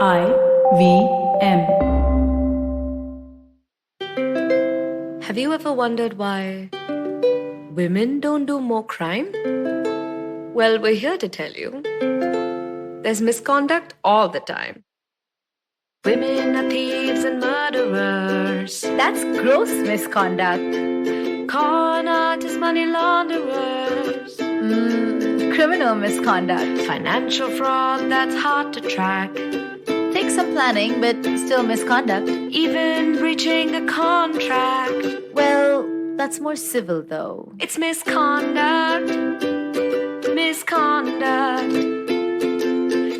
IVM. Have you ever wondered why women don't do more crime? Well, we're here to tell you. There's misconduct all the time. Women are thieves and murderers. That's gross misconduct. Con artists, money launderers. Criminal misconduct. Financial fraud that's hard to track. Takes some planning, but still misconduct. Even breaching a contract. Well, that's more civil though. It's misconduct. Misconduct.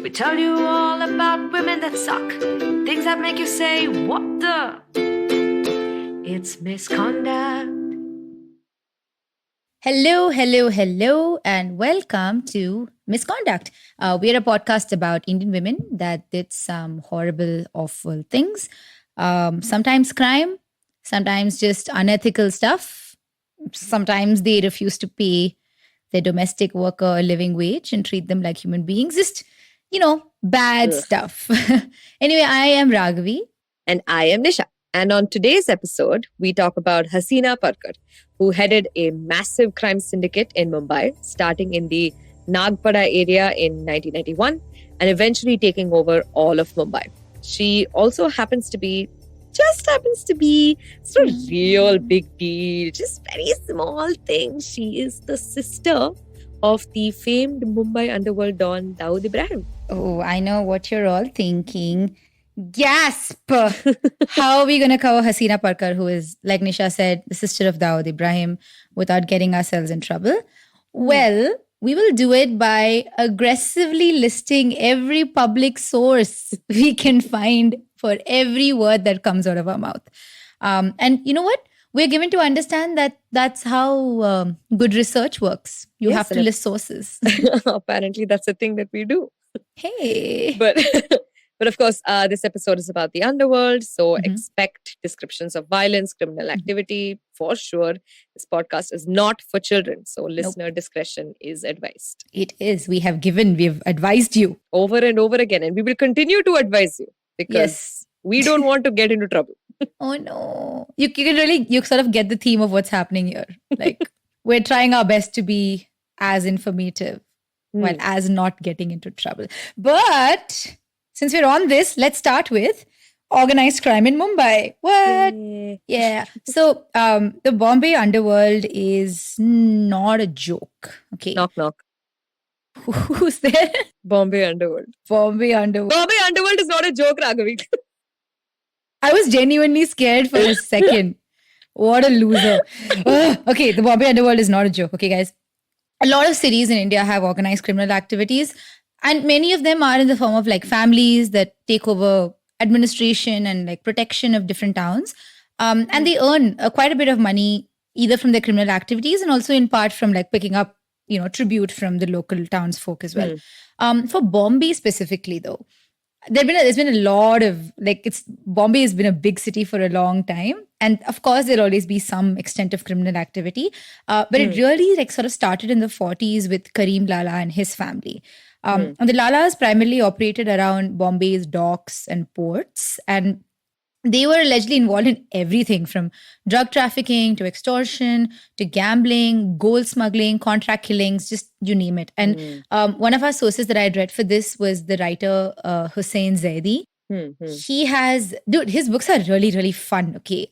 We tell you all about women that suck. Things that make you say, what the? It's misconduct. Hello, and welcome to Misconduct. We're a podcast about Indian women that did some horrible, awful things. Sometimes crime, sometimes just unethical stuff. Sometimes they refuse to pay their domestic worker a living wage and treat them like human beings. Just, bad stuff. Anyway, I am Raghavi. And I am Nisha. And on today's episode, we talk about Hasina Parkar, who headed a massive crime syndicate in Mumbai, starting in the Nagpada area in 1991 and eventually taking over all of Mumbai. She also just happens to be, it's not a real big deal, just very small thing. She is the sister of the famed Mumbai underworld don Dawood Ibrahim. Oh, I know what you're all thinking. Gasp! How are we going to cover Hasina Parkar, who is, like Nisha said, the sister of Dawood Ibrahim, without getting ourselves in trouble? Well, we will do it by aggressively listing every public source we can find for every word that comes out of our mouth. And you know what? We're given to understand that that's how good research works. You have to list sources. Apparently, that's a thing that we do. Hey. But of course, this episode is about the underworld. So expect descriptions of violence, criminal activity for sure. This podcast is not for children. So listener discretion is advised. It is. We've advised you. Over and over again. And we will continue to advise you because we don't want to get into trouble. Oh no. You can really, you sort of get the theme of what's happening here. Like we're trying our best to be as informative while as not getting into trouble. But since we're on this, let's start with organized crime in Mumbai. What? Yeah. So the Bombay underworld is not a joke. Okay. Knock, knock. Who's there? Bombay underworld. Bombay underworld. Bombay underworld is not a joke, Raghavi. I was genuinely scared for a second. What a loser. Okay, the Bombay underworld is not a joke. Okay, guys. A lot of cities in India have organized criminal activities. And many of them are in the form of like families that take over administration and like protection of different towns. And they earn quite a bit of money either from their criminal activities and also in part from like picking up, tribute from the local townsfolk as well. For Bombay specifically though, there's been a lot of Bombay has been a big city for a long time. And of course, there'll always be some extent of criminal activity. But it really like sort of started in the 40s with Karim Lala and his family. And the Lalas primarily operated around Bombay's docks and ports. And they were allegedly involved in everything from drug trafficking to extortion to gambling, gold smuggling, contract killings, just you name it. And one of our sources that I had read for this was the writer Hussain Zaidi. He has, his books are really, really fun. Okay.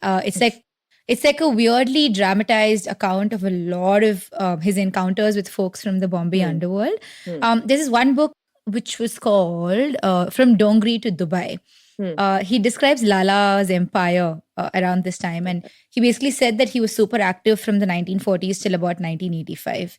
It's like a weirdly dramatized account of a lot of his encounters with folks from the Bombay underworld. There's this one book which was called From Dongri to Dubai. He describes Lala's empire around this time. And he basically said that he was super active from the 1940s till about 1985.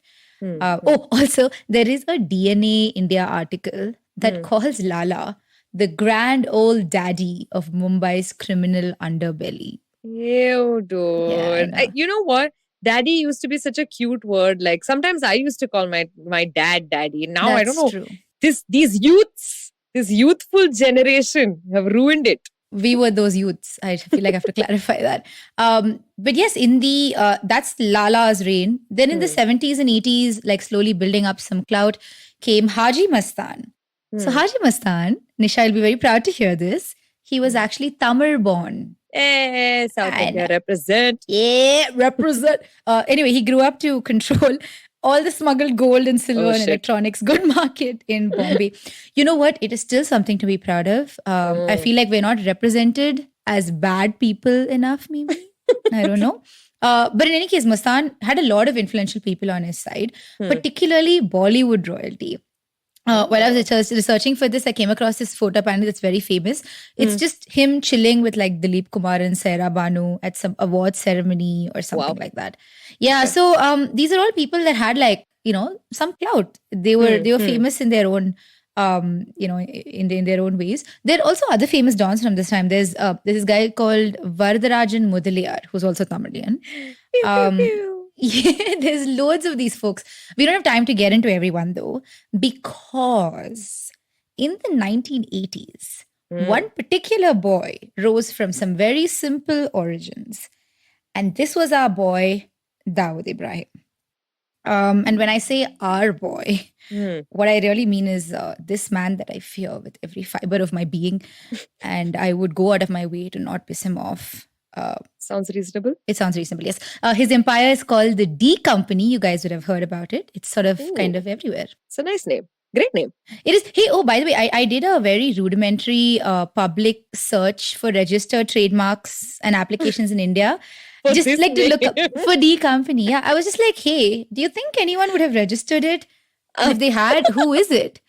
Also, there is a DNA India article that calls Lala the grand old daddy of Mumbai's criminal underbelly. Ew, dude. Yeah, You know what? Daddy used to be such a cute word. Like sometimes I used to call my dad daddy. Now I don't know. True. These youths, this youthful generation have ruined it. We were those youths. I feel like I have to clarify that. But yes, in the that's Lala's reign. Then in the 70s and 80s, like slowly building up some clout, came Haji Mastan. So Haji Mastan, Nisha, you'll be very proud to hear this. He was actually Tamil born. Hey, South I India know. represent. Yeah, represent. Anyway, he grew up to control all the smuggled gold and silver Oh, and shit. electronics good market in Bombay. You know what? It is still something to be proud of. I feel like we're not represented as bad people enough, maybe. I don't know. But in any case, Mastan had a lot of influential people on his side, particularly Bollywood royalty. While I was researching for this, I came across this photo apparently that's very famous. It's just him chilling with like Dilip Kumar and Saira Banu at some award ceremony or something Wow. like that. Yeah, so these are all people that had like, some clout. They were famous in their own in their own ways. There are also other famous dons from this time. There's this guy called Varadarajan Mudaliar, who's also Tamilian. Yeah, there's loads of these folks. We don't have time to get into everyone though, because in the 1980s, one particular boy rose from some very simple origins. And this was our boy, Dawood Ibrahim. And when I say our boy, what I really mean is this man that I fear with every fiber of my being. And I would go out of my way to not piss him off. Sounds reasonable. It sounds reasonable, yes. His empire is called the D Company. You guys would have heard about it. It's sort of kind of everywhere. It's a nice name. Great name. It is. Hey, by the way, I did a very rudimentary public search for registered trademarks and applications in India. For Just this like to look up name. for D Company. Yeah, I was just like, hey, do you think anyone would have registered it? And if they had, who is it?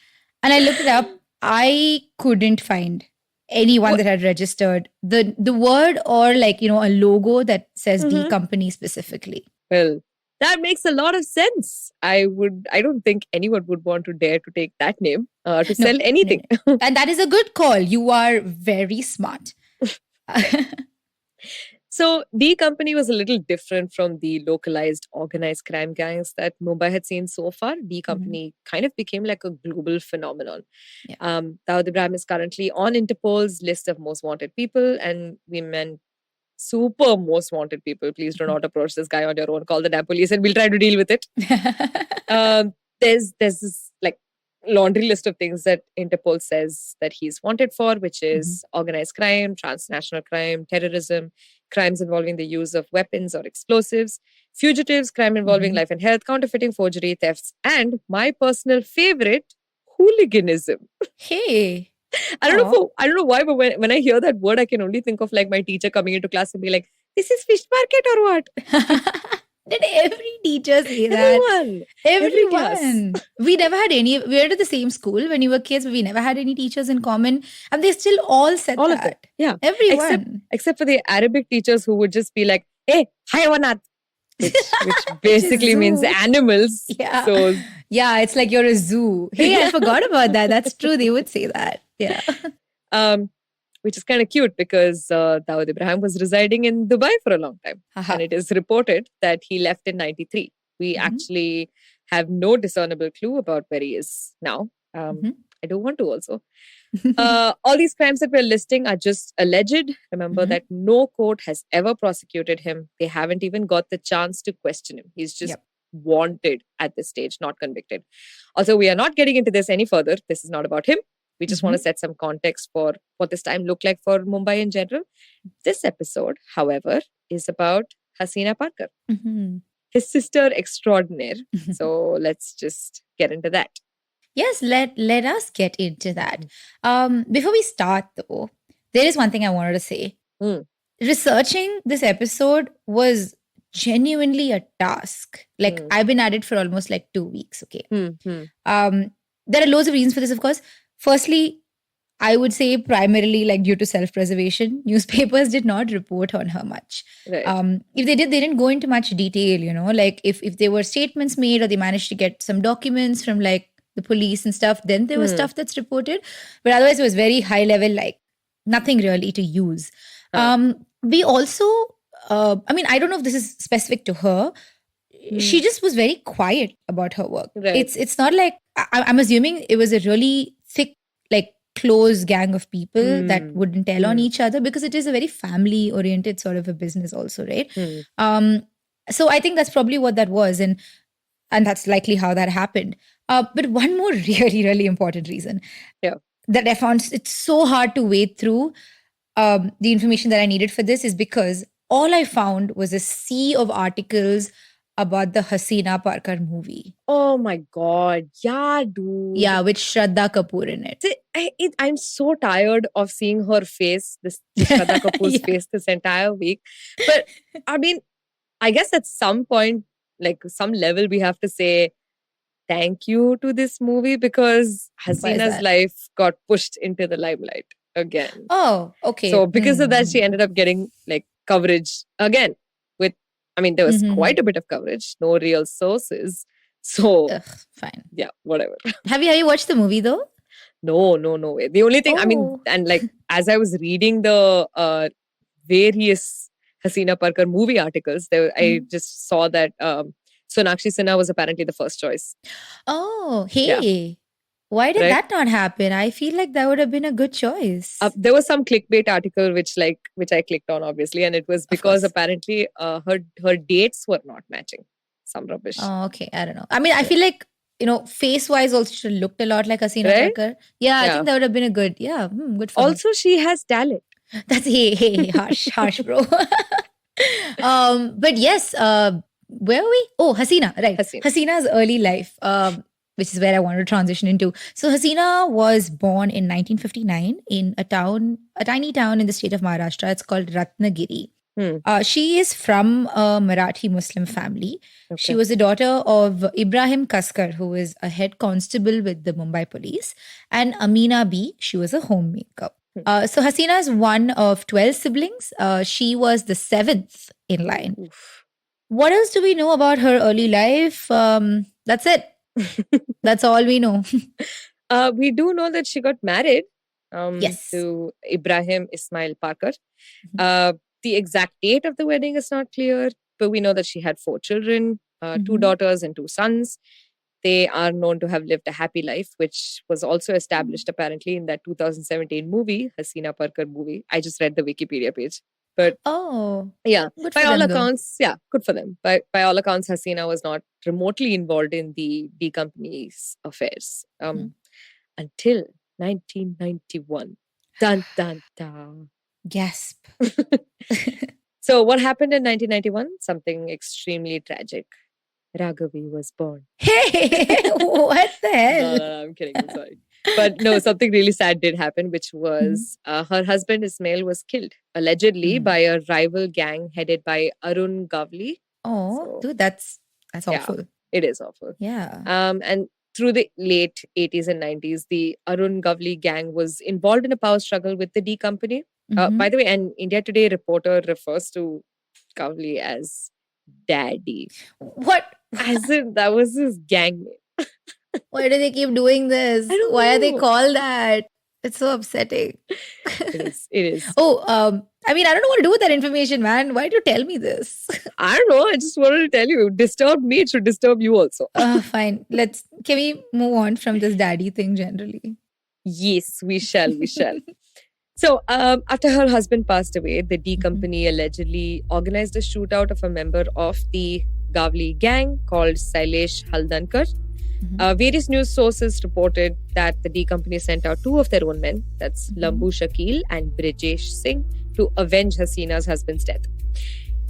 And I looked it up. I couldn't find anyone that had registered the word or like, a logo that says D Company specifically. Well, that makes a lot of sense. I don't think anyone would want to dare to take that name to sell anything. No. And that is a good call. You are very smart. So D Company was a little different from the localized organized crime gangs that Mumbai had seen so far. D Company kind of became like a global phenomenon. Yeah. Dawood Ibrahim is currently on Interpol's list of most wanted people, and we meant super most wanted people. Please do not approach this guy on your own. Call the damn police and we'll try to deal with it. There's this like laundry list of things that Interpol says that he's wanted for, which is organized crime, transnational crime, terrorism, crimes involving the use of weapons or explosives, fugitives, crime involving life and health, counterfeiting, forgery, thefts, and my personal favorite, hooliganism. Hey. I don't know why, but when I hear that word, I can only think of like my teacher coming into class and be like, "This is fish market or what?" Did every teacher say that? Everyone. We never had any. We were at the same school when you were kids, but we never had any teachers in common. And they still all said All that. of them. Yeah. Everyone. Except for the Arabic teachers who would just be like, "Hey, hayawanat," which basically means zoo. animals. Yeah. So Yeah, it's like you're a zoo. Hey, I forgot about that. That's true. They would say that. Yeah. which is kind of cute because Dawood Ibrahim was residing in Dubai for a long time. And it is reported that he left in 93. We actually have no discernible clue about where he is now. I don't want to also. All these crimes that we're listing are just alleged. Remember that no court has ever prosecuted him. They haven't even got the chance to question him. He's just wanted at this stage, not convicted. Also, we are not getting into this any further. This is not about him. We just want to set some context for what this time looked like for Mumbai in general. This episode, however, is about Hasina Parkar, his sister extraordinaire. So let's just get into that. Yes, let us get into that. Before we start, though, there is one thing I wanted to say. Researching this episode was genuinely a task. Like I've been at it for almost like 2 weeks. Okay. There are loads of reasons for this, of course. Firstly, I would say primarily like due to self-preservation, newspapers did not report on her much. Right. If they did, they didn't go into much detail, like if there were statements made or they managed to get some documents from like the police and stuff, then there was stuff that's reported. But otherwise it was very high level, like nothing really to use. We also, I don't know if this is specific to her. She just was very quiet about her work. Right. It's not like, I'm assuming it was a really thick, like close gang of people that wouldn't tell on each other because it is a very family oriented sort of a business also, right? So I think that's probably what that was. And that's likely how that happened. But one more really, really important reason. Yeah. that I found it's so hard to wade through the information that I needed for this is because all I found was a sea of articles about the Hasina Parkar movie. Oh my God. Yeah, dude. Yeah, with Shraddha Kapoor in it. I'm so tired of seeing her face, this Shraddha Kapoor's Yeah. face this entire week. But I mean, I guess at some point, like some level, we have to say thank you to this movie because Hasina's that? life got pushed into the limelight again. Oh, okay. So because of that, she ended up getting like coverage again. There was Mhm. quite a bit of coverage, no real sources. So Ugh, fine. yeah, whatever. Have you watched the movie though? No way. The only thing, Oh. and like as I was reading the various Hasina Parkar movie articles, I just saw that Sonakshi Sinha was apparently the first choice. Oh, hey. Why did Right? that not happen? I feel like that would have been a good choice. There was some clickbait article which I clicked on obviously, and it was because course. apparently her dates were not matching. Some rubbish. Oh, okay. I don't know. I feel like, face-wise also she looked a lot like Hasina Right? Parkar. Yeah, I Yeah. think that would have been a good, good for her. Also, she has talent. That's hey, harsh, bro. But yes, where are we? Oh, Hasina, right. Hasina. Hasina's early life, which is where I wanted to transition into. So Hasina was born in 1959 in a tiny town in the state of Maharashtra. It's called Ratnagiri. She is from a Marathi Muslim family. Okay. She was the daughter of Ibrahim Kaskar, who is a head constable with the Mumbai police, and Amina B. She was a homemaker. So Hasina is one of 12 siblings. She was the 7th in line. Oof. What else do we know about her early life? That's it. That's all we know. We do know that she got married Yes. to Ibrahim Ismail Parkar. The exact date of the wedding is not clear, but we know that she had 4 children, 2 daughters and 2 sons. They are known to have lived a happy life, which was also established apparently in that 2017 movie, Hasina Parkar movie. I just read the Wikipedia page. But Oh, yeah, good by for all them, though. accounts, yeah, good for them. By all accounts, Hasina was not remotely involved in the D Company's affairs until 1991. Dun, dun, dun. Gasp. So what happened in 1991? Something extremely tragic. Raghavi was born. Hey, what the hell? No, I'm kidding. I'm sorry. But no, something really sad did happen, which was her husband Ismail was killed, allegedly by a rival gang headed by Arun Gavli. Oh, So- dude, that's awful. It is awful. Yeah. And through the late 80s and 90s, the Arun Gavli gang was involved in a power struggle with the D Company. By the way, an India Today reporter refers to Gavli as Daddy. What? As in, that was his gang name. Why do they keep doing this? I don't Why are they know. called that? It's so upsetting. It is. Oh, I don't know what to do with that information, man. Why do you tell me this? I don't know. I just wanted to tell you. Disturb me, it should disturb you also. Fine. Can we move on from this daddy thing generally? Yes, we shall. So, after her husband passed away, the D Company allegedly organized a shootout of a member of the Gavli gang called Sailesh Haldankar. Various news sources reported that the D Company sent out 2 of their own men, that's Lambu Shakil and Brijesh Singh, to avenge Hasina's husband's death.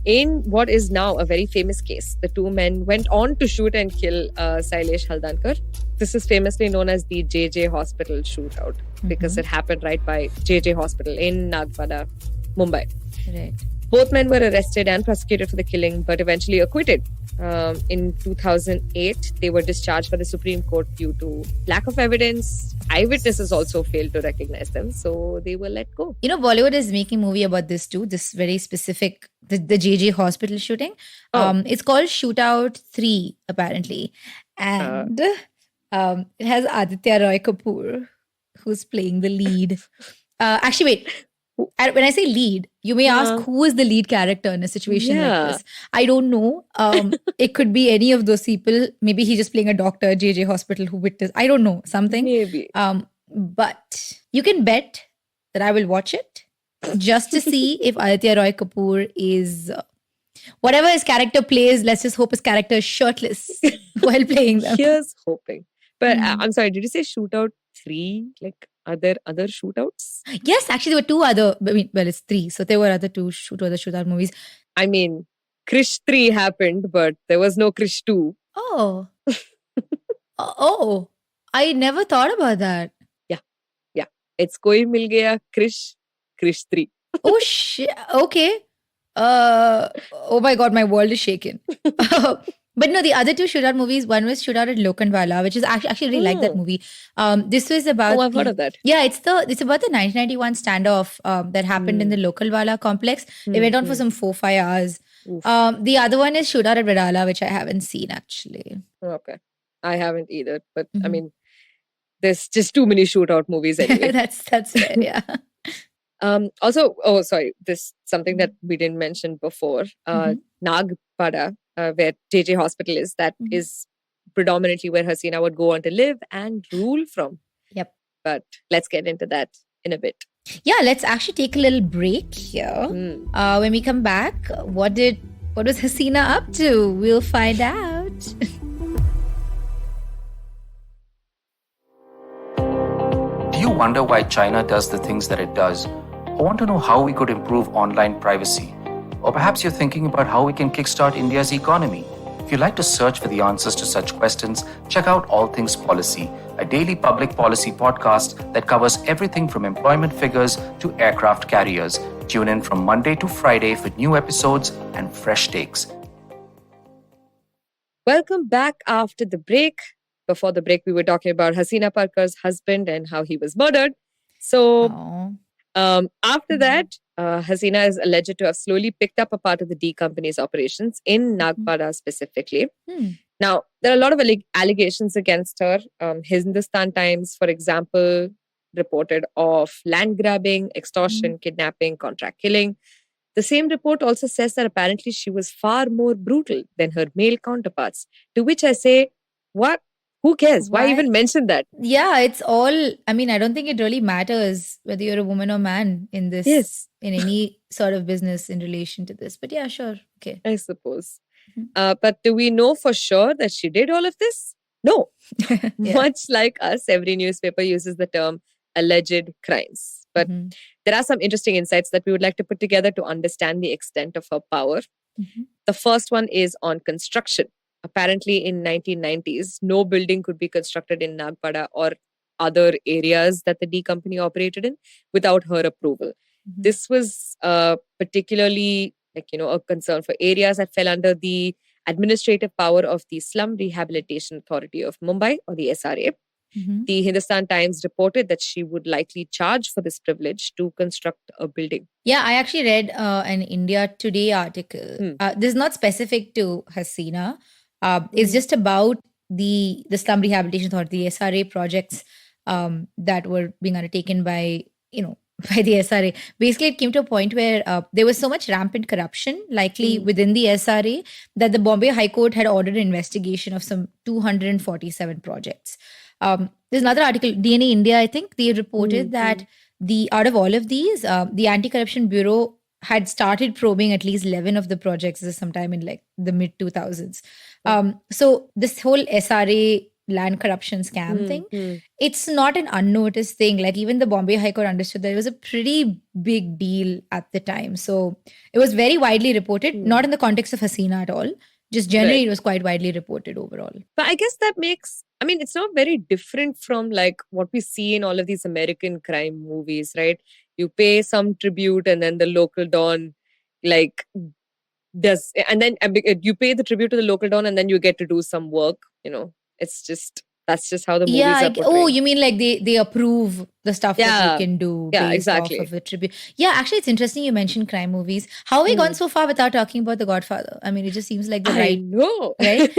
In what is now a very famous case, the 2 men went on to shoot and kill Sailesh Haldankar. This is famously known as the JJ Hospital shootout because it happened right by JJ Hospital in Nagpada, Mumbai. Right. Both men were arrested and prosecuted for the killing, but eventually acquitted. In 2008, they were discharged by the Supreme Court due to lack of evidence. Eyewitnesses also failed to recognize them, so they were let go. Bollywood is making a movie about this too. This very specific, the JJ Hospital shooting. It's called Shootout 3, apparently. And it has Aditya Roy Kapoor, who's playing the lead. Actually, wait. When I say lead, you may ask who is the lead character in a situation like this. I don't know. It could be any of those people. Maybe he's just playing a doctor at JJ Hospital who witnessed. I don't know. Something. Maybe. But you can bet that I will watch it just to see if Aditya Roy Kapoor is whatever his character plays. Let's just hope his character is shirtless while playing them. Here's hoping. But I'm sorry, did you say Shootout 3? Like Are there other shootouts? Yes, actually, there were two other. I mean, well, it's three, so there were other two shootout movies. I mean, Krish 3 happened, but there was no Krish 2. Oh, oh, I never thought about that. Yeah. It's Koi Mil Gaya Krish 3. Oh shit. Okay. Oh my god, my world is shaken. But no, the other two shootout movies. One was Shootout at Lokhandwala, which is actually really like that movie. This was about. Oh, I've heard of that. Yeah, it's about the 1991 standoff that happened in the Lokhandwala complex. It went on for some 4-5 hours. The other one is Shootout at Vedala, which I haven't seen actually. Okay. I haven't either. But I mean, there's just too many shootout movies anyway. That's fair, yeah. Also, sorry, this something that we didn't mention before. Nagpada, where JJ Hospital is, that is predominantly where Hasina would go on to live and rule from. Yep. But let's get into that in a bit. Yeah, let's actually take a little break here. When we come back, what was Hasina up to? We'll find out. Do you wonder why China does the things that it does? Or want to know how we could improve online privacy? Or perhaps you're thinking about how we can kickstart India's economy. If you'd like to search for the answers to such questions, check out All Things Policy, a daily public policy podcast that covers everything from employment figures to aircraft carriers. Tune in from Monday to Friday for new episodes and fresh takes. Welcome back after the break. Before the break, we were talking about Hasina Parkar's husband and how he was murdered. So after that, Hasina is alleged to have slowly picked up a part of the D Company's operations in Nagpada specifically. Now, there are a lot of allegations against her. Hindustan Times, for example, reported of land grabbing, extortion, kidnapping, contract killing. The same report also says that apparently she was far more brutal than her male counterparts. To which I say, what? Who cares? Why even mention that? Yeah, it's all. I mean, I don't think it really matters whether you're a woman or man in this. Yes. In any sort of business in relation to this. But yeah, sure. Okay. I suppose. But do we know for sure that she did all of this? No. Much like us, every newspaper uses the term alleged crimes. But there are some interesting insights that we would like to put together to understand the extent of her power. The first one is on construction. Apparently, in 1990s, no building could be constructed in Nagpada or other areas that the D Company operated in without her approval. This was particularly a concern for areas that fell under the administrative power of the Slum Rehabilitation Authority of Mumbai, or the SRA. The Hindustan Times reported that she would likely charge for this privilege to construct a building. Yeah, I actually read an India Today article. This is not specific to Hasina. It's just about the Slum Rehabilitation Authority, the SRA projects that were being undertaken by the SRA. Basically, it came to a point where there was so much rampant corruption, likely within the SRA, that the Bombay High Court had ordered an investigation of some 247 projects. There's another article, DNA India, I think, they reported that out of all of these, the Anti-Corruption Bureau had started probing at least 11 of the projects sometime in like the mid 2000s. So this whole SRA land corruption scam thing, it's not an unnoticed thing. Like even the Bombay High Court understood that it was a pretty big deal at the time. So it was very widely reported, not in the context of Hasina at all. Just generally, it was quite widely reported overall. But I guess that it's not very different from like what we see in all of these American crime movies, right? You pay some tribute and then the local don you pay the tribute to the local don and then you get to do some work, that's just how the movies are portrayed. Oh, you mean like they approve the stuff that you can do based off of a tribute. Yeah, actually it's interesting you mentioned crime movies. How have we gone so far without talking about The Godfather? I mean, it just seems like the right... I know. Right?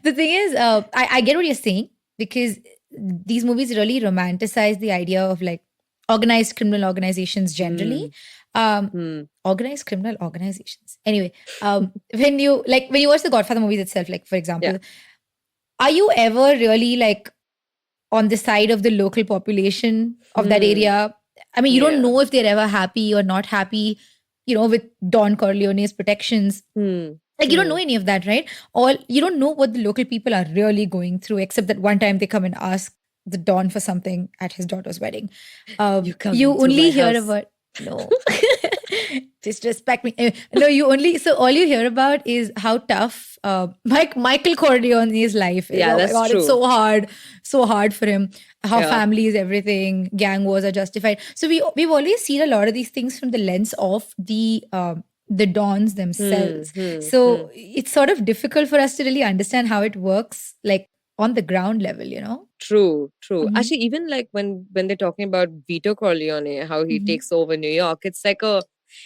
The thing is, I get what you're saying, because these movies really romanticize the idea of like organized criminal organizations generally. Organized criminal organizations. Anyway, when you watch the Godfather movies itself, like for example, are you ever really like on the side of the local population of that area? I mean, you don't know if they're ever happy or not happy, with Don Corleone's protections. Like you don't know any of that, right? Or you don't know what the local people are really going through, except that one time they come and ask the don for something at his daughter's wedding. You come you into only my hear house. about no. Just respect me. No, all you hear about is how tough Michael Corleone's life is. Yeah, Oh my that's God, true. it's so hard for him. How Yeah. family is everything, gang wars are justified. So we've always seen a lot of these things from the lens of the dons themselves. So it's sort of difficult for us to really understand how it works, like on the ground level, you know? True. Mhm. Actually, even like when they're talking about Vito Corleone, how he Mhm. takes over New York, it's like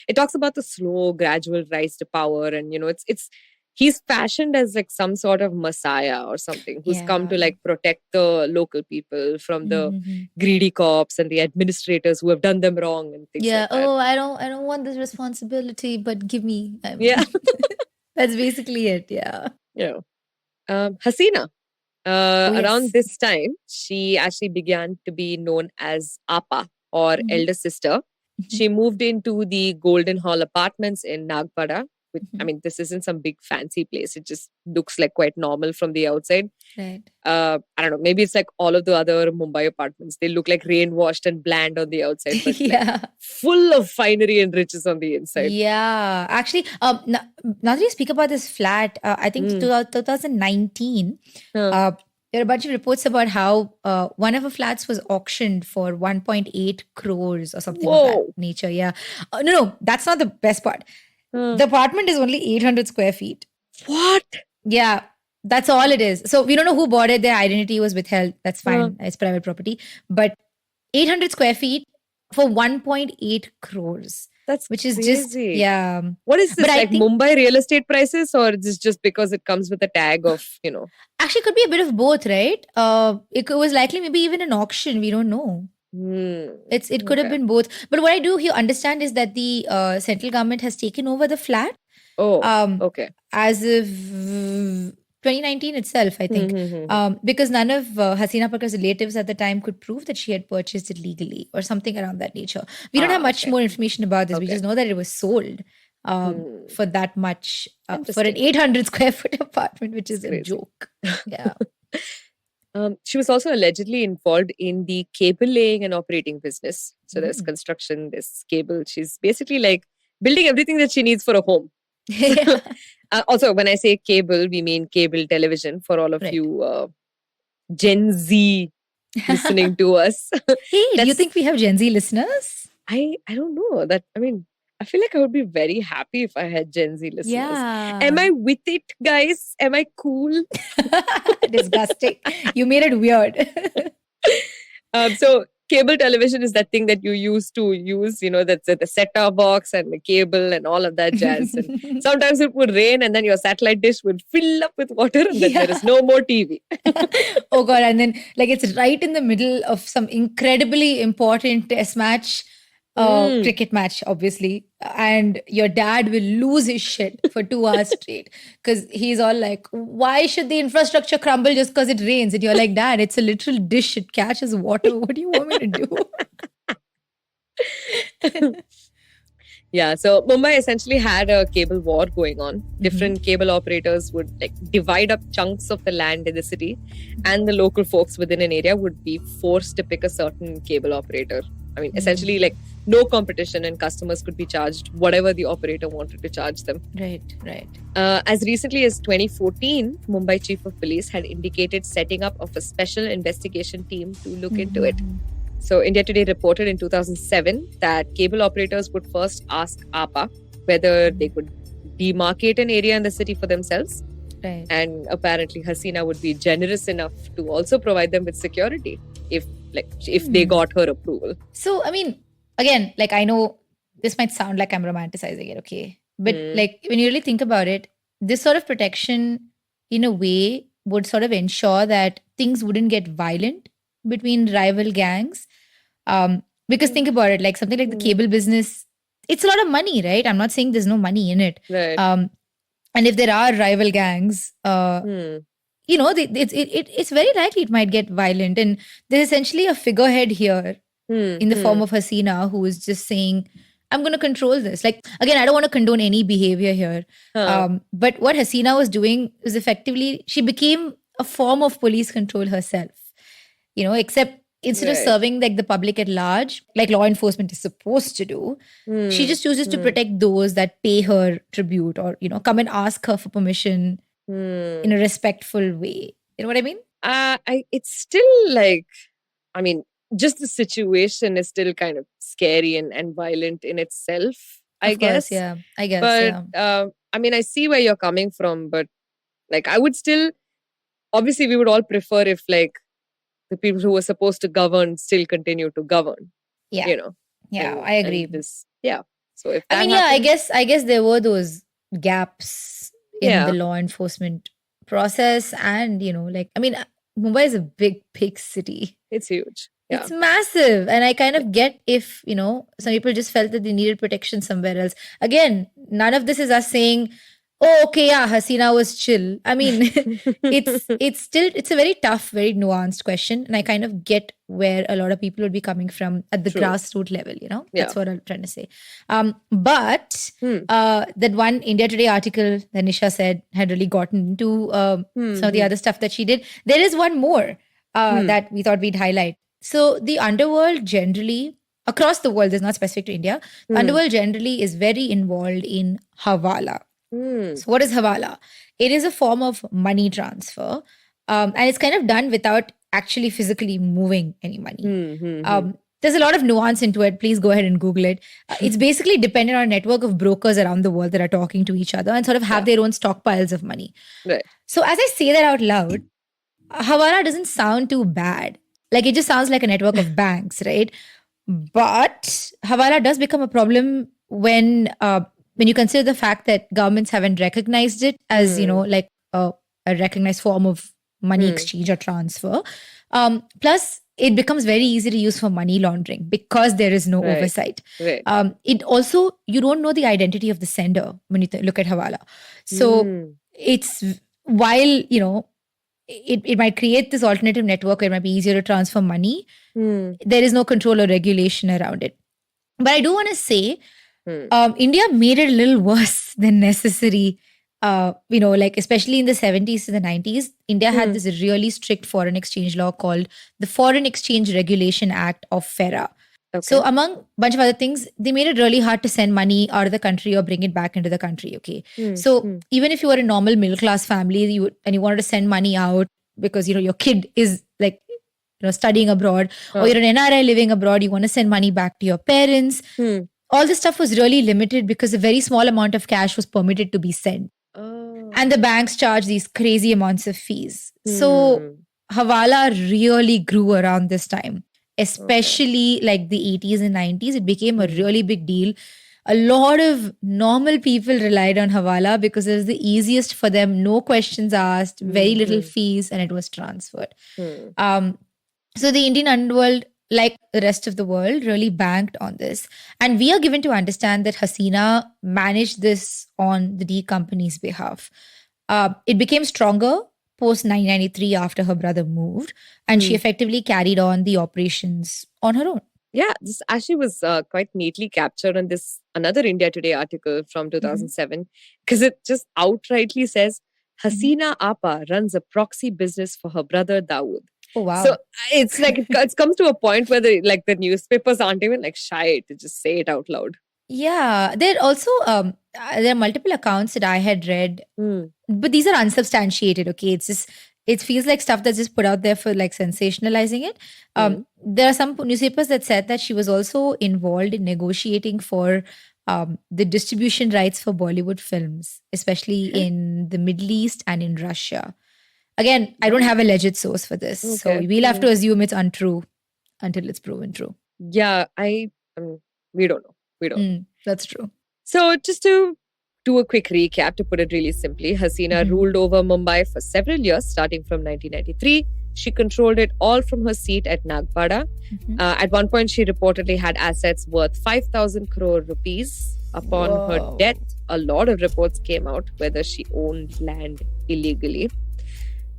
it talks about the slow, gradual rise to power, and it's he's fashioned as like some sort of messiah or something who's come to Yeah. like protect the local people from the Mhm. greedy cops and the administrators who have done them wrong and things Yeah. like that. Oh, I don't want this responsibility, but give me. I mean, Yeah. that's basically it. Yeah. Hasina. Oh, Around yes. this time, she actually began to be known as Appa or Mhm. elder sister. She moved into the Golden Hall apartments in Nagpada. I Mhm. mean, this isn't some big fancy place. It just looks like quite normal from the outside. Right. I don't know. Maybe it's like all of the other Mumbai apartments. They look like rain washed and bland on the outside, but like Yeah. full of finery and riches on the inside. Yeah. Actually, now that you speak about this flat, I think Mm. 2019, Huh. there are a bunch of reports about how one of her flats was auctioned for 1.8 crores or something of Whoa. that nature. Yeah. No, that's not the best part. Huh. The apartment is only 800 square feet. What? Yeah, that's all it is. So we don't know who bought it. Their identity was withheld. That's fine. It's private property. But 800 square feet for 1.8 crores, That's which is crazy. just, yeah. What is this, But I like think- Mumbai real estate prices, or is this just because it comes with a tag of, Actually, it could be a bit of both, right? It was likely maybe even an auction. We don't know. It could have okay. been both. But what I do here understand is that the central government has taken over the flat Oh, okay. as of 2019 itself, I think. Because none of Hasina Parkar's relatives at the time could prove that she had purchased it legally or something around that nature. We don't have much okay. more information about this. We Okay. just know that it was sold for that much, for an Interesting. 800 square foot apartment, which is a Crazy. joke. Yeah. She was also allegedly involved in the cable laying and operating business. So there's construction, there's cable. She's basically like building everything that she needs for a home. Also, when I say cable, we mean cable television for all of Right. you Gen Z listening to us. Hey, do you That's- think we have Gen Z listeners? I don't know that. I mean, I feel like I would be very happy if I had Gen Z listeners. Yeah. Am I with it, guys? Am I cool? Disgusting. You made it weird. So cable television is that thing that you used to use, that's the set-top box and the cable and all of that jazz. And sometimes it would rain and then your satellite dish would fill up with water and then there is no more TV. Oh God. And then like it's right in the middle of some incredibly important test match, cricket match, obviously. And your dad will lose his shit for 2 hours straight. Because he's all like, why should the infrastructure crumble just because it rains? And you're like, Dad, it's a literal dish. It catches water. What do you want me to do? Yeah, so Mumbai essentially had a cable war going on. Different cable operators would like divide up chunks of the land in the city, and the local folks within an area would be forced to pick a certain cable operator. I mean, essentially, like no competition, and customers could be charged whatever the operator wanted to charge them. Right. As recently as 2014, Mumbai Chief of Police had indicated setting up of a special investigation team to look into it. So India Today reported in 2007 that cable operators would first ask APA whether they could demarcate an area in the city for themselves. Right. And apparently Hasina would be generous enough to also provide them with security if they got her approval. So, I mean, again, like I know this might sound like I'm romanticizing it, okay? But like when you really think about it, this sort of protection in a way would sort of ensure that things wouldn't get violent between rival gangs. Because think about it, like something like the cable business, it's a lot of money, right? I'm not saying there's no money in it. Right. And if there are rival gangs, it's very likely it might get violent. And there's essentially a figurehead here in the form of Hasina who is just saying, I'm going to control this. Like, again, I don't want to condone any behavior here. But what Hasina was doing was effectively, she became a form of police control herself. except instead of Right. serving like the public at large, like law enforcement is supposed to do, she just chooses to protect those that pay her tribute or, come and ask her for permission in a respectful way. You know what I mean? It's still like, I mean, just the situation is still kind of scary and violent in itself, I Of course, guess. yeah. I guess, But yeah. I mean, I see where you're coming from, but like, I would still, obviously, we would all prefer if like the people who were supposed to govern still continue to govern. Yeah. Yeah, and- I agree. and So if that I mean, yeah, happens- I guess there were those gaps in Yeah. the law enforcement process, and Mumbai is a big city. it's huge. Yeah. It's massive, and I kind of get if some people just felt that they needed protection somewhere else. Again, none of this is us saying, "Oh, okay, yeah, Hasina was chill." I mean, it's a very tough, very nuanced question, and I kind of get where a lot of people would be coming from at the True. grassroots level. That's Yeah. what I'm trying to say. But Hmm. that one India Today article that Nisha said had really gotten into some of the other stuff that she did. There is one more that we thought we'd highlight. So the underworld generally, across the world, is not specific to India. The underworld generally is very involved in Hawala. So what is Hawala? It is a form of money transfer. And it's kind of done without actually physically moving any money. There's a lot of nuance into it. Please go ahead and Google it. It's basically dependent on a network of brokers around the world that are talking to each other and sort of have their own stockpiles of money. Right. So as I say that out loud, Hawala doesn't sound too bad. Like it just sounds like a network of banks, right? But Hawala does become a problem when you consider the fact that governments haven't recognized it as, like a recognized form of money exchange or transfer. Plus, it becomes very easy to use for money laundering because there is no Right. oversight. Right. It also, you don't know the identity of the sender when you look at Hawala. So it's, while, it might create this alternative network where it might be easier to transfer money, there is no control or regulation around it. But I do want to say, India made it a little worse than necessary. Like especially in the 70s to the 90s, India had this really strict foreign exchange law called the Foreign Exchange Regulation Act of FERA. Okay. So among a bunch of other things, they made it really hard to send money out of the country or bring it back into the country. Okay. So even if you were a normal middle class family and you wanted to send money out because, your kid is like, studying abroad or you're an NRI living abroad, you want to send money back to your parents. All this stuff was really limited because a very small amount of cash was permitted to be sent. And the banks charge these crazy amounts of fees. So Hawala really grew around this time, especially like the 80s and 90s. It became a really big deal. A lot of normal people relied on Hawala because it was the easiest for them, no questions asked, very little fees, and it was transferred. So the Indian underworld, like the rest of the world, really banked on this. And we are given to understand that Hasina managed this on the D company's behalf. It became stronger post 1993 after her brother moved, and she effectively carried on the operations on her own. Yeah, this actually was quite neatly captured in this another India Today article from 2007 because it just outrightly says Hasina Apa runs a proxy business for her brother Dawood. Oh, wow. So it's like it comes to a point where the newspapers aren't even like shy to just say it out loud. Yeah, there are also there are multiple accounts that I had read, but these are unsubstantiated. Okay, it feels like stuff that's just put out there for like sensationalizing it. There are some newspapers that said that she was also involved in negotiating for the distribution rights for Bollywood films, especially in the Middle East and in Russia. Again, I don't have a legit source for this, so Okay. we'll have to assume it's untrue until it's proven true. Yeah, we don't know. We don't. That's true. So just to do a quick recap, to put it really simply, Hasina ruled over Mumbai for several years, starting from 1993. She controlled it all from her seat at Nagpada. At one point, she reportedly had assets worth 5,000 crore rupees. Upon her Whoa. death, a lot of reports came out whether she owned land illegally.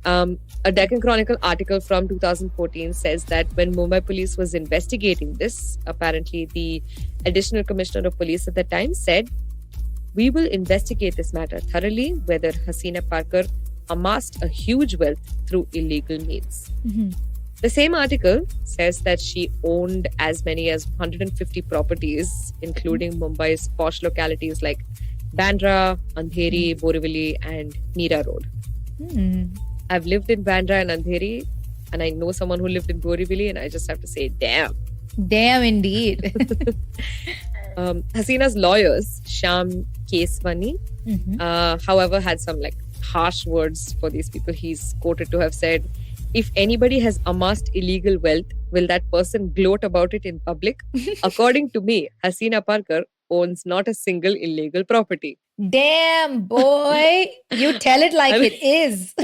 A Deccan Chronicle article from 2014 says that when Mumbai police was investigating this, apparently the additional commissioner of police at the time said, "We will investigate this matter thoroughly, whether Hasina Parkar amassed a huge wealth through illegal means." The same article says that she owned as many as 150 properties, including Mumbai's posh localities like Bandra, Andheri, Borivali, and Meera Road. I've lived in Bandra and Andheri, and I know someone who lived in Borivali, and I just have to say, damn. Damn, indeed. Hasina's lawyers, Shyam Keswani, however, had some like harsh words for these people. He's quoted to have said, "If anybody has amassed illegal wealth, will that person gloat about it in public? According to me, Hasina Parkar owns not a single illegal property." Damn, boy. You tell it like it is.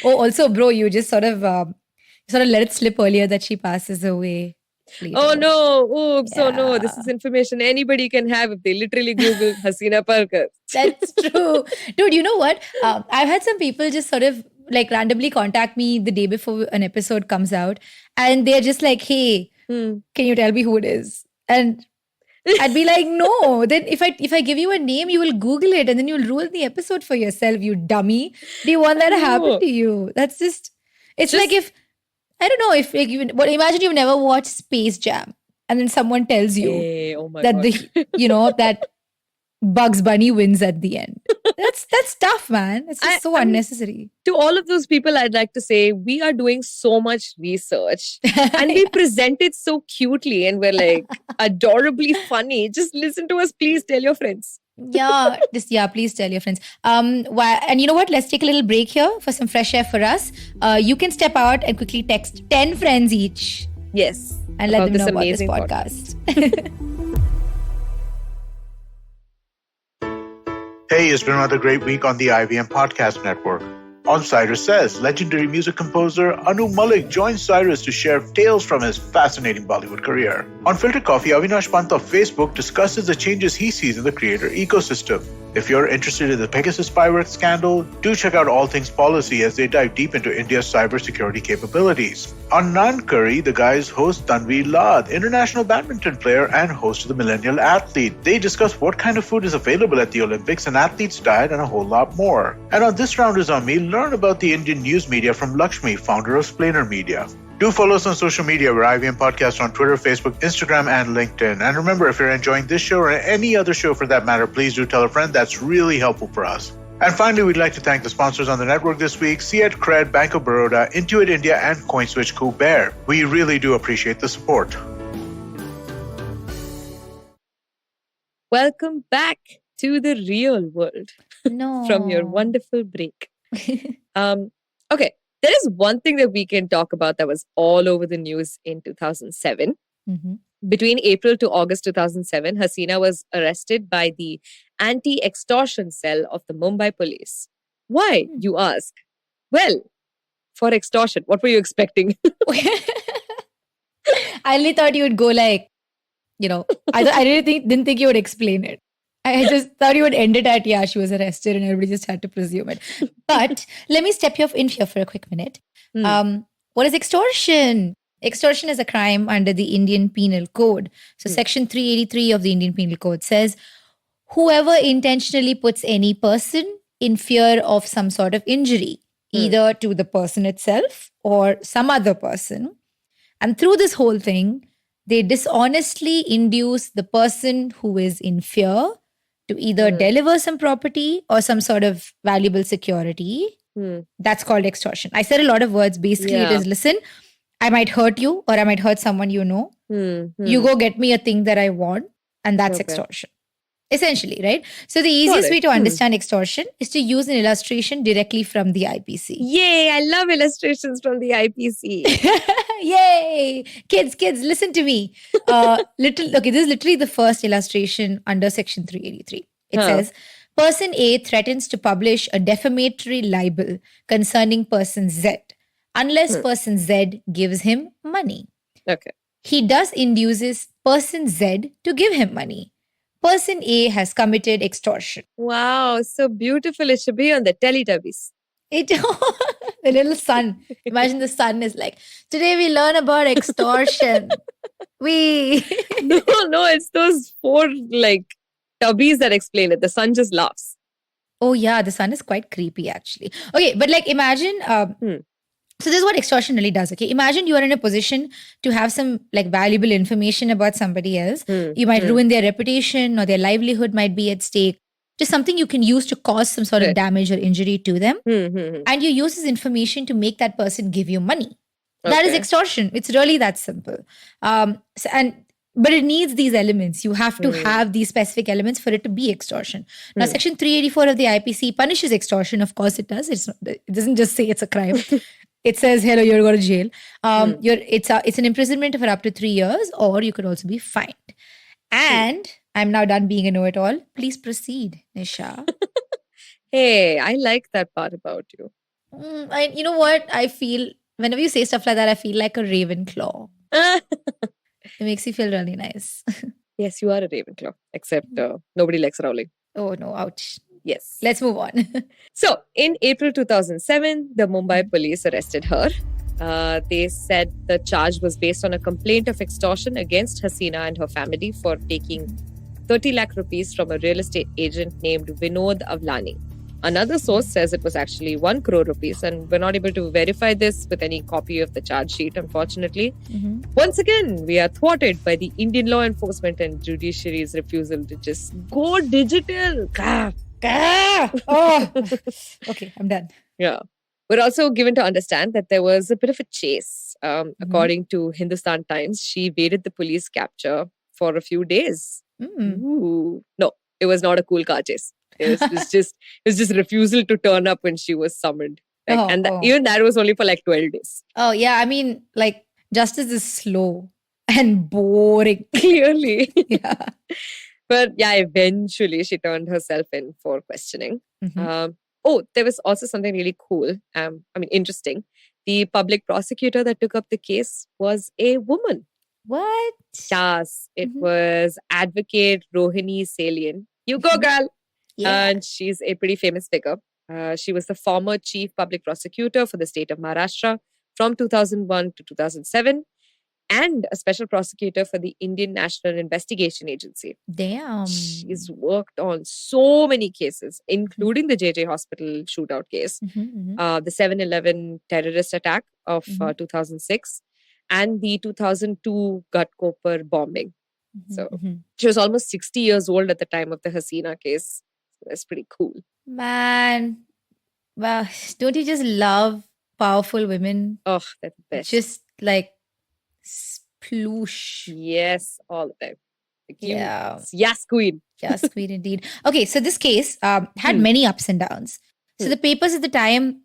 Oh, also, bro, you just sort of let it slip earlier that she passes away. later. Oh no, oops, oh no, Yeah. this is information anybody can have if they literally Google Hasina Parkar. That's true. Dude, you know what? I've had some people just sort of like randomly contact me the day before an episode comes out, and they're just like, hey, can you tell me who it is? And I'd be like, no. Then if I give you a name, you will Google it and then you'll ruin the episode for yourself, you dummy. Do you want that to happen No. to you? That's just like if I don't know if like imagine you've never watched Space Jam and then someone tells you Hey, oh my that God. that Bugs Bunny wins at the end. That's tough, man. It's just so unnecessary. To all of those people, I'd like to say we are doing so much research and we present it so cutely and we're like adorably funny. Just listen to us, please. Tell your friends. Please tell your friends. And you know what? Let's take a little break here for some fresh air for us. You can step out and quickly text 10 friends each Yes. and let them know about this amazing podcast. Hey, it's been another great week on the IVM Podcast Network. On Cyrus Says, legendary music composer Anu Malik joins Cyrus to share tales from his fascinating Bollywood career. On Filter Coffee, Avinash Pant of Facebook discusses the changes he sees in the creator ecosystem. If you're interested in the Pegasus spyware scandal, do check out All Things Policy as they dive deep into India's cybersecurity capabilities. On Nan Curry, the guys host Tanveer Lad, international badminton player and host of the Millennial Athlete. They discuss what kind of food is available at the Olympics, an athlete's diet, and a whole lot more. And on This Round is on Me, learn about the Indian news media from Lakshmi, founder of Splainer Media. Do follow us on social media. We're IVM Podcast on Twitter, Facebook, Instagram, and LinkedIn. And remember, if you're enjoying this show or any other show for that matter, please do tell a friend. That's really helpful for us. And finally, we'd like to thank the sponsors on the network this week, Siet Cred, Bank of Baroda, Intuit India, and CoinSwitch Kuber. We really do appreciate the support. Welcome back to the real world No. from your wonderful break. Okay, there is one thing that we can talk about that was all over the news in 2007. Mhm. Between April to August 2007, Hasina was arrested by the anti-extortion cell of the Mumbai police. Why, you ask? Well, for extortion. What were you expecting? I only thought you would go like, I didn't think you would explain it. I just thought you would end it at, yeah, she was arrested and everybody just had to presume it. But let me step you in here for a quick minute. What is extortion? Extortion is a crime under the Indian Penal Code. So Section 383 of the Indian Penal Code says, whoever intentionally puts any person in fear of some sort of injury, either to the person itself or some other person. And through this whole thing, they dishonestly induce the person who is in fear to either deliver some property or some sort of valuable security. That's called extortion. I said a lot of words. Basically, it is, listen, I might hurt you or I might hurt someone you know. You go get me a thing that I want, and that's extortion. Essentially, right? So the easiest way to understand extortion is to use an illustration directly from the IPC. Yay, I love illustrations from the IPC. Yay! Kids, listen to me. This is literally the first illustration under Section 383. It says, Person A threatens to publish a defamatory libel concerning person Z unless person Z gives him money. Okay. He thus induces person Z to give him money. Person A has committed extortion. Wow, so beautiful. It should be on the Teletubbies. The little son. Imagine the son is like, today we learn about extortion. No, it's those four tubbies that explain it. The son just laughs. Oh yeah, the son is quite creepy actually. Okay, but imagine So this is what extortion really does. Okay, imagine you are in a position to have some like valuable information about somebody else. You might ruin their reputation, or their livelihood might be at stake. Just something you can use to cause some sort of Right. damage or injury to them, Hmm. and you use this information to make that person give you money. That is Okay. extortion. It's really that simple. But it needs these elements. You have to have these specific elements for it to be extortion. Now, Section 384 of the IPC punishes extortion. Of course, it does. It doesn't just say it's a crime. It says, "Hello, you're going to jail." It's an imprisonment for up to 3 years, or you could also be fined. And I'm now done being a know-it-all. Please proceed, Nisha. Hey, I like that part about you. You know what? I feel whenever you say stuff like that, I feel like a Ravenclaw. It makes you feel really nice. Yes, you are a Ravenclaw, except nobody likes Rowling. Oh no, ouch. Yes. Let's move on. So, in April 2007, the Mumbai police arrested her. They said the charge was based on a complaint of extortion against Hasina and her family for taking 30 lakh rupees from a real estate agent named Vinod Avlani. Another source says it was actually 1 crore rupees, and we're not able to verify this with any copy of the charge sheet, unfortunately. Once again, we are thwarted by the Indian law enforcement and judiciary's refusal to just go digital. Gah. Oh, okay, I'm done. Yeah. We're also given to understand that there was a bit of a chase. According to Hindustan Times, she evaded the police capture for a few days. Ooh. No, it was not a cool car chase. It was just refusal to turn up when she was summoned. Even that was only for like 12 days. Oh yeah, I mean, like justice is slow and boring. Clearly. Yeah. But yeah, eventually she turned herself in for questioning. There was also something really cool. Interesting. The public prosecutor that took up the case was a woman. What? Yes, it was Advocate Rohini Salian. You go, girl. Yeah. And she's a pretty famous figure. She was the former chief public prosecutor for the state of Maharashtra from 2001 to 2007, and a special prosecutor for the Indian National Investigation Agency. Damn. She's worked on so many cases, including the JJ Hospital shootout case, the 7/11 terrorist attack of 2006, and the 2002 Ghatkopar bombing. So she was almost 60 years old at the time of the Hasina case. That's pretty cool. Man, wow, don't you just love powerful women? Oh, they're the best. Just like sploosh. Yes, all the time. Like, Yeah. Yes, queen. Yes, queen indeed. Okay, so this case had many ups and downs. So the papers at the time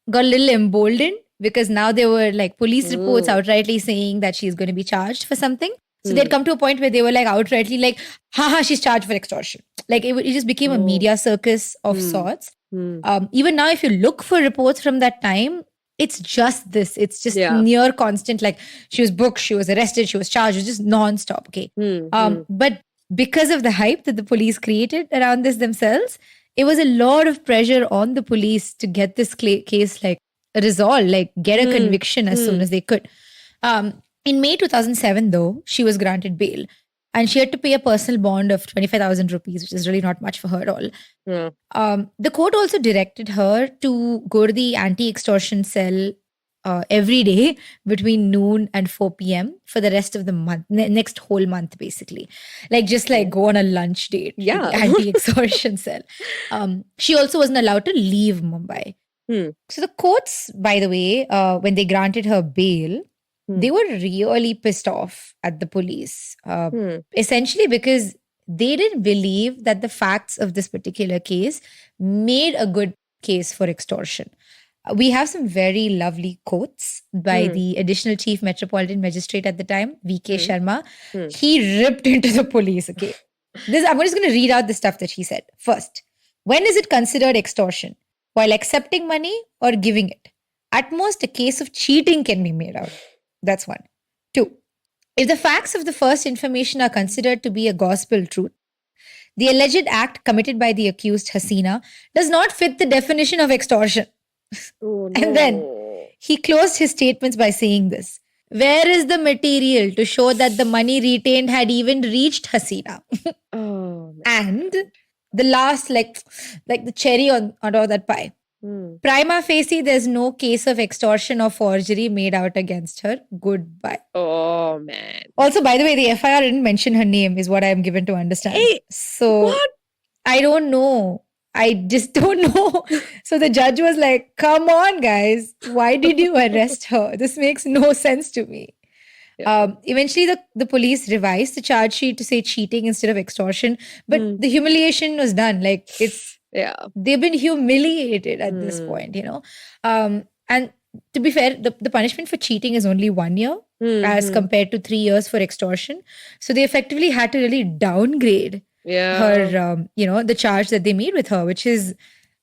got a little emboldened because now there were like police reports outrightly saying that she's going to be charged for something. So they'd come to a point where they were like outrightly like, haha, she's charged for extortion. Like it just became a media circus of sorts. Even now, if you look for reports from that time, it's just this. It's just near constant. Like she was booked, she was arrested, she was charged. It was just non-stop. Okay. But because of the hype that the police created around this themselves, it was a lot of pressure on the police to get this case like resolved, like get a conviction as soon as they could. In May 2007, though, she was granted bail. And she had to pay a personal bond of 25,000 rupees, which is really not much for her at all. The court also directed her to go to the anti-extortion cell every day between noon and 4 p.m. for the rest of the month, next whole month, basically. Like just like go on a lunch date. Yeah. To the anti-extortion cell. She also wasn't allowed to leave Mumbai. So the courts, by the way, when they granted her bail, they were really pissed off at the police, essentially because they didn't believe that the facts of this particular case made a good case for extortion. We have some very lovely quotes by the additional chief metropolitan magistrate at the time, V.K. Sharma. He ripped into the police. Okay, I'm just going to read out the stuff that he said. First, when is it considered extortion? While accepting money or giving it? At most, a case of cheating can be made out. That's one. Two, if the facts of the first information are considered to be a gospel truth, the alleged act committed by the accused Hasina does not fit the definition of extortion. Oh, no. And then he closed his statements by saying this. Where is the material to show that the money retained had even reached Hasina? Oh, And the last, like the cherry on all that pie. Prima facie, there's no case of extortion or forgery made out against her. Goodbye. Oh man. Also, by the way, the FIR didn't mention her name, is what I am given to understand. Hey, so what? I don't know. I just don't know. So the judge was like, come on, guys. Why did you arrest her? This makes no sense to me. Yeah. Eventually, the police revised the charge sheet to say cheating instead of extortion. But the humiliation was done. Like, they've been humiliated at this point, you know. And to be fair, the punishment for cheating is only 1 year as compared to 3 years for extortion. So they effectively had to really downgrade her, the charge that they made with her,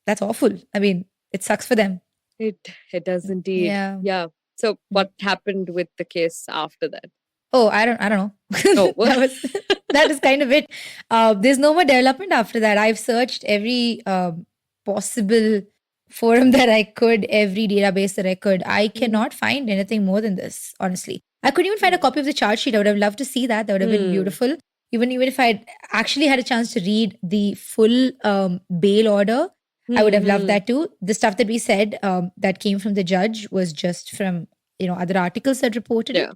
that's awful. I mean, it sucks for them. It does indeed. Yeah. So what happened with the case after that? Oh, I don't know. Oh, what? that is kind of it. There's no more development after that. I've searched every possible forum that I could, every database that I could. I cannot find anything more than this, honestly. I couldn't even find a copy of the charge sheet. I would have loved to see that. That would have been beautiful. Even if I'd actually had a chance to read the full bail order, I would have loved that too. The stuff that we said that came from the judge was just from, other articles that reported it.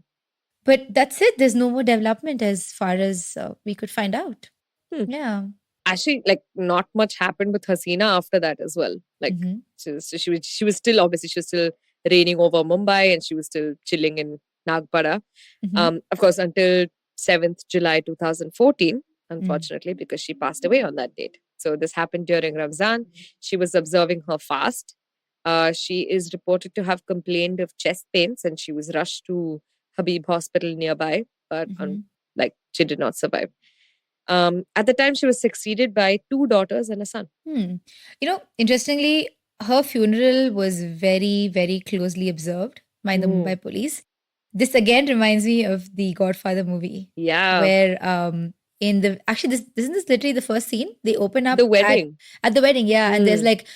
But that's it. There's no more development as far as we could find out. Yeah. Actually, like, not much happened with Hasina after that as well. Like, she was still, obviously, she was still reigning over Mumbai and she was still chilling in Nagpara. Of course, until 7th July 2014, unfortunately, because she passed away on that date. So this happened during Ramzan. She was observing her fast. She is reported to have complained of chest pains and she was rushed to Habib Hospital nearby, but she did not survive. At the time, she was succeeded by 2 daughters and a son. Interestingly, her funeral was very, very closely observed by the Mumbai police. This again reminds me of the Godfather movie. Yeah. Where isn't this literally the first scene? They open up the wedding. At the wedding, yeah. And there's like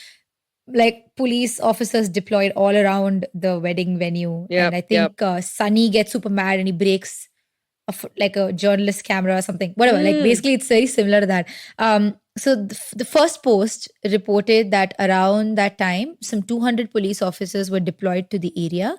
police officers deployed all around the wedding venue. Yep, and I think Sunny gets super mad and he breaks a journalist camera or something. Whatever. Like basically it's very similar to that. So the first post reported that around that time, some 200 police officers were deployed to the area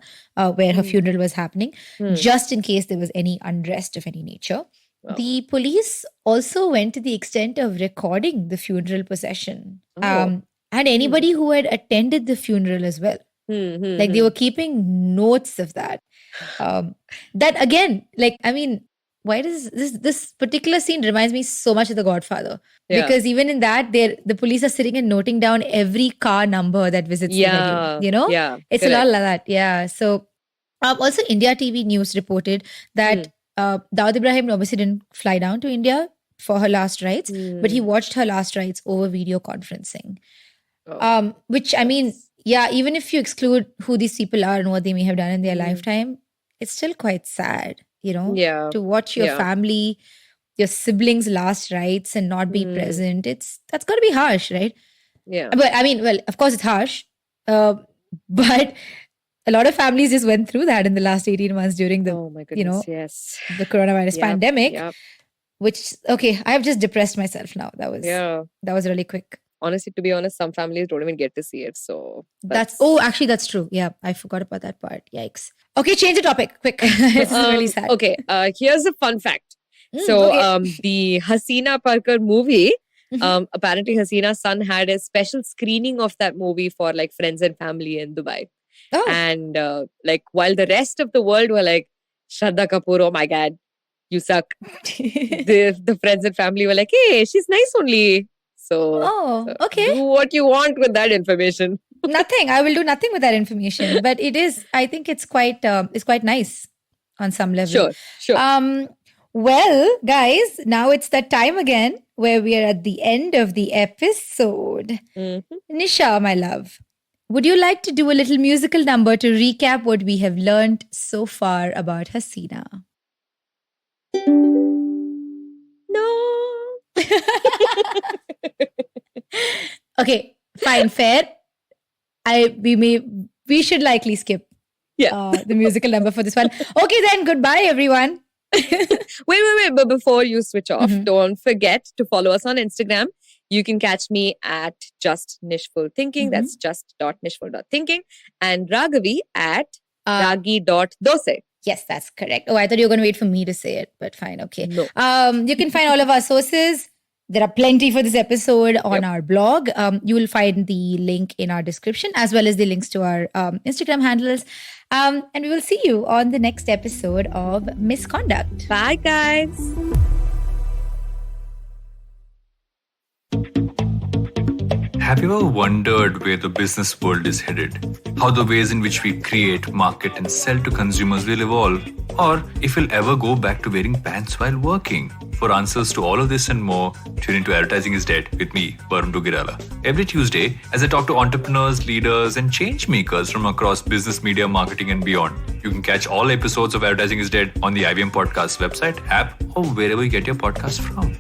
where her funeral was happening, just in case there was any unrest of any nature. Wow. The police also went to the extent of recording the funeral procession. And anybody who had attended the funeral as well. Like they were keeping notes of that. That again, why does this particular scene reminds me so much of The Godfather? Yeah. Because even in that, the police are sitting and noting down every car number that visits the venue. Yeah, it's correct. A lot like that. Yeah. So also India TV News reported that Dawood Ibrahim obviously didn't fly down to India for her last rites, but he watched her last rites over video conferencing. Which, I mean, yeah, even if you exclude who these people are and what they may have done in their lifetime, it's still quite sad, to watch your family, your siblings' last rites and not be present. That's got to be harsh, right? Yeah. But I mean, well, of course it's harsh, but a lot of families just went through that in the last 18 months during the, the coronavirus pandemic, which, okay, I've just depressed myself now. That was really quick. Honestly, to be honest, some families don't even get to see it. So that's true. Yeah, I forgot about that part. Yikes. Okay, change the topic. Quick. This is really sad. Okay, here's a fun fact. The Hasina Parkar movie, apparently Hasina's son had a special screening of that movie for like friends and family in Dubai. Oh. And while the rest of the world were like, Shraddha Kapoor, oh my God, you suck. the friends and family were like, hey, she's nice only. So, okay. Do what you want with that information. Nothing. I will do nothing with that information. But I think it's quite nice on some level. Sure. Well, guys, now it's that time again where we are at the end of the episode. Nisha, my love, would you like to do a little musical number to recap what we have learned so far about Hasina? No. Okay, fine, fair. We should likely skip the musical number for this one. Okay, then goodbye, everyone. Wait. But before you switch off, don't forget to follow us on Instagram. You can catch me at Just Nishful Thinking. That's just.nishful.thinking. And Raghavi at ragi.dose. Yes, that's correct. Oh, I thought you were going to wait for me to say it, but fine. Okay. No. You can find all of our sources. There are plenty for this episode on our blog. You will find the link in our description as well as the links to our Instagram handles. And we will see you on the next episode of Misconduct. Bye, guys. Have you ever wondered where the business world is headed? How the ways in which we create, market, and sell to consumers will evolve? Or if we'll ever go back to wearing pants while working? For answers to all of this and more, tune into Advertising is Dead with me, Varun Dugirala. Every Tuesday, as I talk to entrepreneurs, leaders, and change makers from across business, media, marketing, and beyond. You can catch all episodes of Advertising is Dead on the IVM Podcast website, app, or wherever you get your podcast from.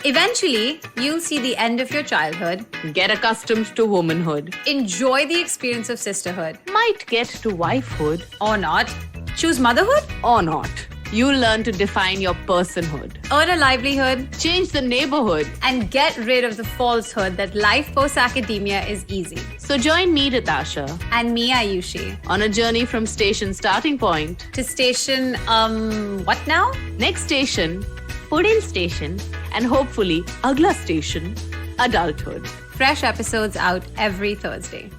Eventually, you'll see the end of your childhood, Get accustomed to womanhood. enjoy the experience of sisterhood, Might get to wifehood or not, choose motherhood, or not. You'll learn to define your personhood. earn a livelihood, Change the neighborhood. and get rid of the falsehood that life post-academia is easy. So join me, Ritasha, And me, Ayushi, on a journey from station starting point. to station, what now? Next station, Pudin station, and hopefully, Agla station, adulthood. Fresh episodes out every Thursday.